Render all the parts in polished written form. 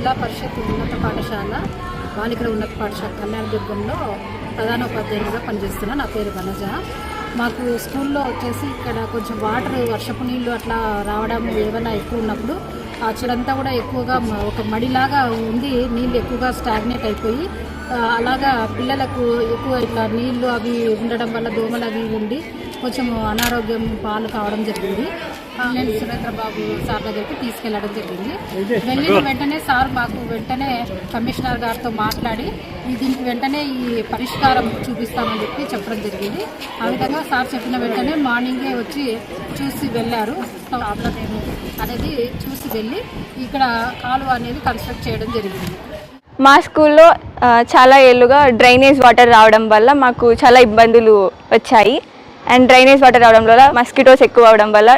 జిల్లా పరిషత్ ఉన్నత పాఠశాల బాలికల ఉన్నత పాఠశాల కళ్యాణదుర్గంలో ప్రధానోపాధ్యాయులుగా పనిచేస్తున్నా. నా పేరు వనజ. మాకు స్కూల్లో వచ్చేసి ఇక్కడ కొంచెం వాటర్ వర్షపు నీళ్ళు అట్లా రావడం ఏమైనా ఎక్కువ ఉన్నప్పుడు ఆ చెడంతా కూడా ఎక్కువగా ఒక మడిలాగా ఉంది. నీళ్ళు ఎక్కువగా స్టాగ్నేట్ అయిపోయి అలాగా పిల్లలకు ఎక్కువ ఇట్లా నీళ్లు అవి ఉండడం వల్ల దోమలు అవి ఉండి కొంచెం అనారోగ్యం పాలు కావడం జరిగింది. నేను సురేంద్రబాబు సార్ దగ్గరికి తీసుకెళ్లడం జరిగింది. వెళ్ళిన వెంటనే సార్ మాకు వెంటనే కమిషనర్ గారితో మాట్లాడి దీనికి వెంటనే ఈ పరిష్కారం చూపిస్తామని చెప్పడం జరిగింది. ఆ విధంగా సార్ చెప్పిన వెంటనే మార్నింగే వచ్చి చూసి వెళ్ళారు. నేను అనేది చూసి వెళ్ళి ఇక్కడ కాలువ అనేది కన్స్ట్రక్ట్ చేయడం జరిగింది. మా స్కూల్లో చాలా ఏళ్ళుగా డ్రైనేజ్ వాటర్ రావడం వల్ల మాకు చాలా ఇబ్బందులు వచ్చాయి. అండ్ డ్రైనేజ్ వాటర్ రావడం వల్ల మస్కిటోస్ ఎక్కువ అవడం వల్ల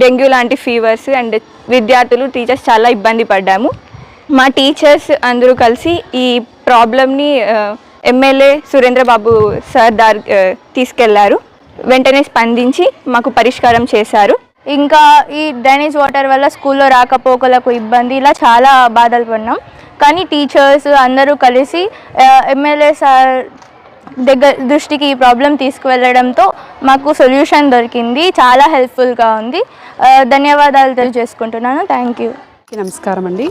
డెంగ్యూ లాంటి ఫీవర్స్ అండ్ విద్యార్థులు టీచర్స్ చాలా ఇబ్బంది పడ్డాము. మా టీచర్స్ అందరూ కలిసి ఈ ప్రాబ్లమ్ని ఎమ్మెల్యే సురేంద్రబాబు సార్ తీసుకెళ్లారు. వెంటనే స్పందించి మాకు పరిష్కారం చేశారు. ఇంకా ఈ డ్రైనేజ్ వాటర్ వల్ల స్కూల్లో రాకపోకలకు ఇబ్బంది ఇలా చాలా బాధలు పడినాం. కానీ టీచర్స్ అందరూ కలిసి ఎమ్మెల్యే సార్ దృష్టికి ఈ ప్రాబ్లం తీసుకువెళ్ళడంతో మాకు సొల్యూషన్ దొరికింది. చాలా హెల్ప్ఫుల్గా ఉంది. ధన్యవాదాలు తెలియజేసుకుంటున్నాను. Thank you. నమస్కారం అండి.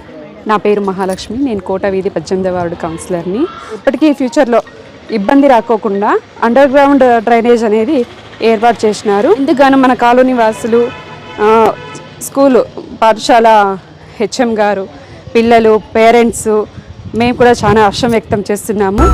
నా పేరు మహాలక్ష్మి. నేను కోట వీధి 18వ వార్డు కౌన్సిలర్ని. ఇప్పటికీ ఫ్యూచర్లో ఇబ్బంది రాకోకుండా అండర్ గ్రౌండ్ డ్రైనేజ్ అనేది ఏర్పాటు చేసినారు. ఇందుకు మన కాలనీ వాసులు, స్కూలు పాఠశాల హెచ్ఎం గారు, పిల్లలు, పేరెంట్స్ మేము కూడా చాలా హర్షం వ్యక్తం చేస్తున్నాము.